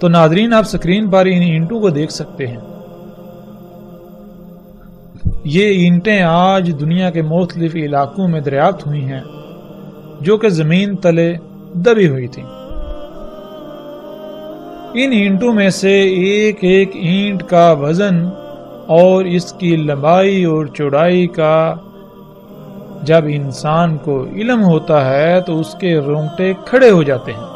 تو ناظرین آپ سکرین پر ان اینٹوں کو دیکھ سکتے ہیں. یہ اینٹیں آج دنیا کے مختلف علاقوں میں دریافت ہوئی ہیں جو کہ زمین تلے دبی ہوئی تھی. ان اینٹوں میں سے ایک ایک اینٹ کا وزن اور اس کی لمبائی اور چوڑائی کا جب انسان کو علم ہوتا ہے تو اس کے رونگٹے کھڑے ہو جاتے ہیں.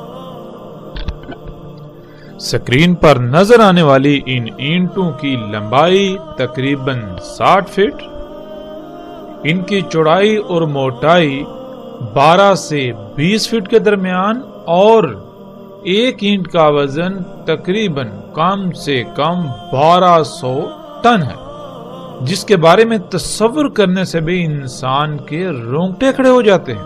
سکرین پر نظر آنے والی ان اینٹوں کی لمبائی تقریباً 60 فٹ، ان کی چوڑائی اور موٹائی 12 سے 20 فٹ کے درمیان، اور ایک اینٹ کا وزن تقریباً کم سے کم 1200 ٹن ہے، جس کے بارے میں تصور کرنے سے بھی انسان کے رونگٹے کھڑے ہو جاتے ہیں.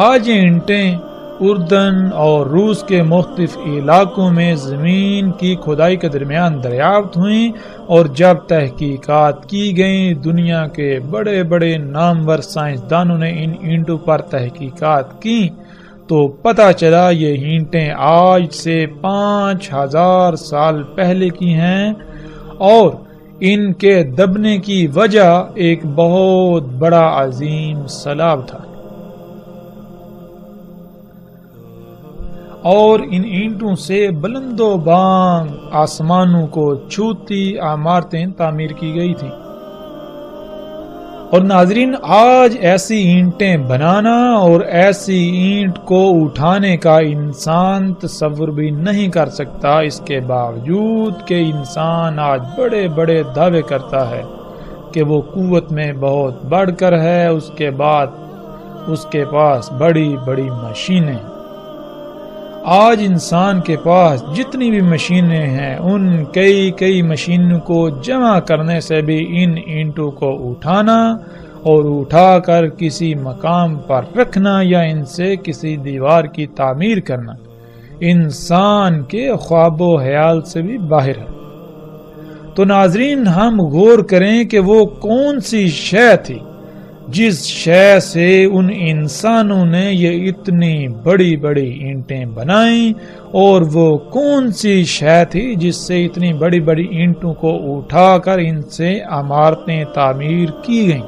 آج یہ اینٹیں اردن اور روس کے مختلف علاقوں میں زمین کی کھدائی کے درمیان دریافت ہوئیں، اور جب تحقیقات کی گئیں دنیا کے بڑے بڑے نامور سائنسدانوں نے ان اینٹوں پر تحقیقات کی تو پتہ چلا یہ اینٹیں آج سے 5000 سال پہلے کی ہیں، اور ان کے دبنے کی وجہ ایک بہت بڑا عظیم سیلاب تھا. اور ان اینٹوں سے بلند و بانگ آسمانوں کو چھوتی عمارتیں تعمیر کی گئی تھیں. اور ناظرین آج ایسی اینٹیں بنانا اور ایسی اینٹ کو اٹھانے کا انسان تصور بھی نہیں کر سکتا، اس کے باوجود کہ انسان آج بڑے بڑے دعوے کرتا ہے کہ وہ قوت میں بہت بڑھ کر ہے، اس کے بعد اس کے پاس بڑی بڑی مشینیں. آج انسان کے پاس جتنی بھی مشینیں ہیں ان کئی مشینوں کو جمع کرنے سے بھی ان اینٹوں کو اٹھانا اور اٹھا کر کسی مقام پر رکھنا یا ان سے کسی دیوار کی تعمیر کرنا انسان کے خواب و خیال سے بھی باہر ہے. تو ناظرین ہم غور کریں کہ وہ کون سی شے تھی جس شے سے ان انسانوں نے یہ اتنی بڑی بڑی اینٹیں بنائیں، اور وہ کون سی شے تھی جس سے اتنی بڑی بڑی اینٹوں کو اٹھا کر ان سے عمارتیں تعمیر کی گئیں.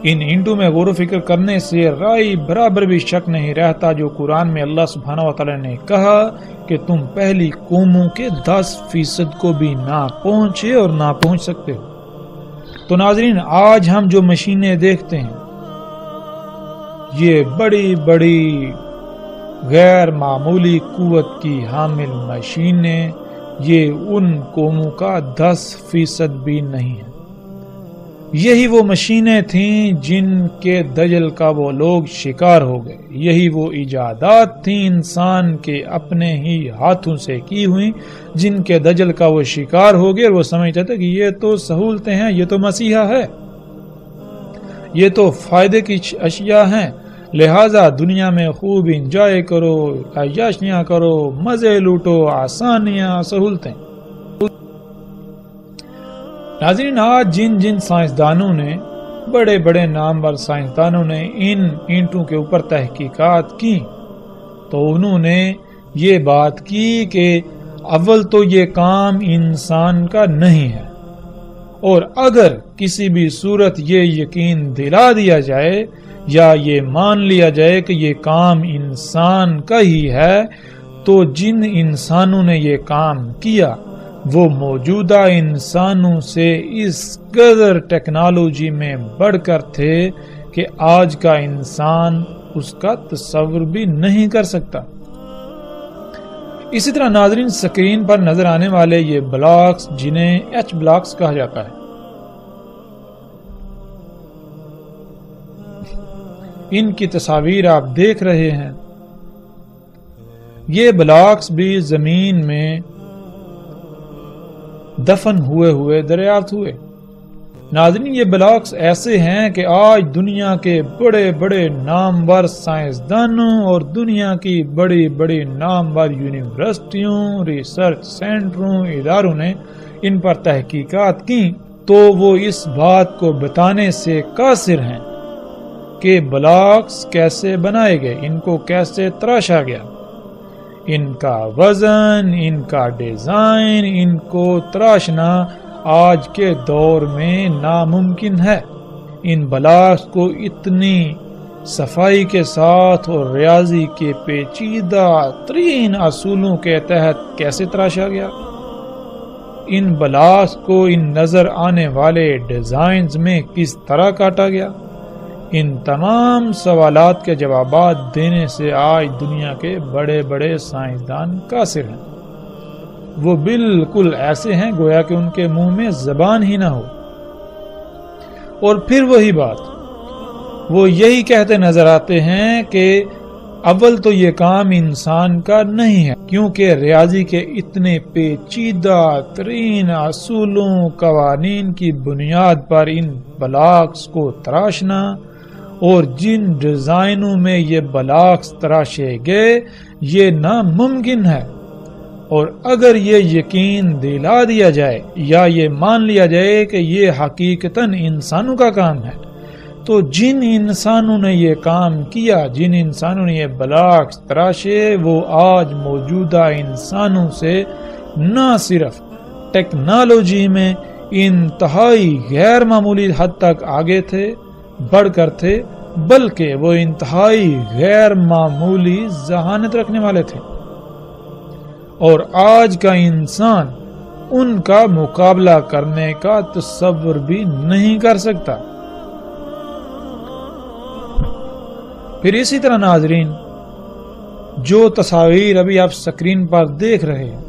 ان اینٹوں میں غور و فکر کرنے سے رائی برابر بھی شک نہیں رہتا جو قرآن میں اللہ سبحانہ وتعالی نے کہا کہ تم پہلی قوموں کے 10% کو بھی نہ پہنچے اور نہ پہنچ سکتے ہو. تو ناظرین آج ہم جو مشینیں دیکھتے ہیں یہ بڑی بڑی غیر معمولی قوت کی حامل مشینیں، یہ ان قوموں کا 10% بھی نہیں ہے. یہی وہ مشینیں تھیں جن کے دجل کا وہ لوگ شکار ہو گئے. یہی وہ ایجادات تھیں انسان کے اپنے ہی ہاتھوں سے کی ہوئی جن کے دجل کا وہ شکار ہو گئے، اور وہ سمجھتے تھے کہ یہ تو سہولتیں ہیں، یہ تو مسیحا ہے، یہ تو فائدے کی اشیاء ہیں، لہذا دنیا میں خوب انجوائے کرو، عیاشیاں کرو، مزے لوٹو، آسانیاں، سہولتیں. ناظرین آج جن سائنسدانوں نے بڑے بڑے نامور سائنسدانوں نے ان اینٹوں کے اوپر تحقیقات کی تو انہوں نے یہ بات کی کہ اول تو یہ کام انسان کا نہیں ہے، اور اگر کسی بھی صورت یہ یقین دلا دیا جائے یا یہ مان لیا جائے کہ یہ کام انسان کا ہی ہے تو جن انسانوں نے یہ کام کیا وہ موجودہ انسانوں سے اس قدر ٹیکنالوجی میں بڑھ کر تھے کہ آج کا انسان اس کا تصور بھی نہیں کر سکتا. اسی طرح ناظرین سکرین پر نظر آنے والے یہ بلاکس جنہیں ایچ بلاکس کہا جاتا ہے، ان کی تصاویر آپ دیکھ رہے ہیں. یہ بلاکس بھی زمین میں دفن ہوئے دریافت ہوئے. ناظرین یہ بلاکس ایسے ہیں کہ آج دنیا کے بڑے بڑے نامور سائنسدانوں اور دنیا کی بڑی بڑی نامور یونیورسٹیوں، ریسرچ سینٹروں، اداروں نے ان پر تحقیقات کی تو وہ اس بات کو بتانے سے قاصر ہیں کہ بلاکس کیسے بنائے گئے، ان کو کیسے تراشا گیا. ان کا وزن، ان کا ڈیزائن، ان کو تراشنا آج کے دور میں ناممکن ہے۔ ان بلاکس کو اتنی صفائی کے ساتھ اور ریاضی کے پیچیدہ ترین اصولوں کے تحت کیسے تراشا گیا؟ ان بلاکس کو ان نظر آنے والے ڈیزائنز میں کس طرح کاٹا گیا؟ ان تمام سوالات کے جوابات دینے سے آج دنیا کے بڑے بڑے سائنسدان قاصر ہیں۔ وہ بالکل ایسے ہیں گویا کہ ان کے منہ میں زبان ہی نہ ہو۔ اور پھر وہی بات، وہ یہی کہتے نظر آتے ہیں کہ اول تو یہ کام انسان کا نہیں ہے، کیونکہ ریاضی کے اتنے پیچیدہ ترین اصولوں، قوانین کی بنیاد پر ان بلاکس کو تراشنا اور جن ڈیزائنوں میں یہ بلاکس تراشے گئے یہ ناممکن ہے۔ اور اگر یہ یقین دلا دیا جائے یا یہ مان لیا جائے کہ یہ حقیقتاً انسانوں کا کام ہے، تو جن انسانوں نے یہ کام کیا، جن انسانوں نے یہ بلاکس تراشے، وہ آج موجودہ انسانوں سے نہ صرف ٹیکنالوجی میں انتہائی غیر معمولی حد تک آگے تھے، بڑھ کر تھے، بلکہ وہ انتہائی غیر معمولی ذہانت رکھنے والے تھے۔ اور آج کا انسان ان کا مقابلہ کرنے کا تصور بھی نہیں کر سکتا۔ پھر اسی طرح ناظرین، جو تصاویر ابھی آپ سکرین پر دیکھ رہے ہیں،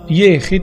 یہ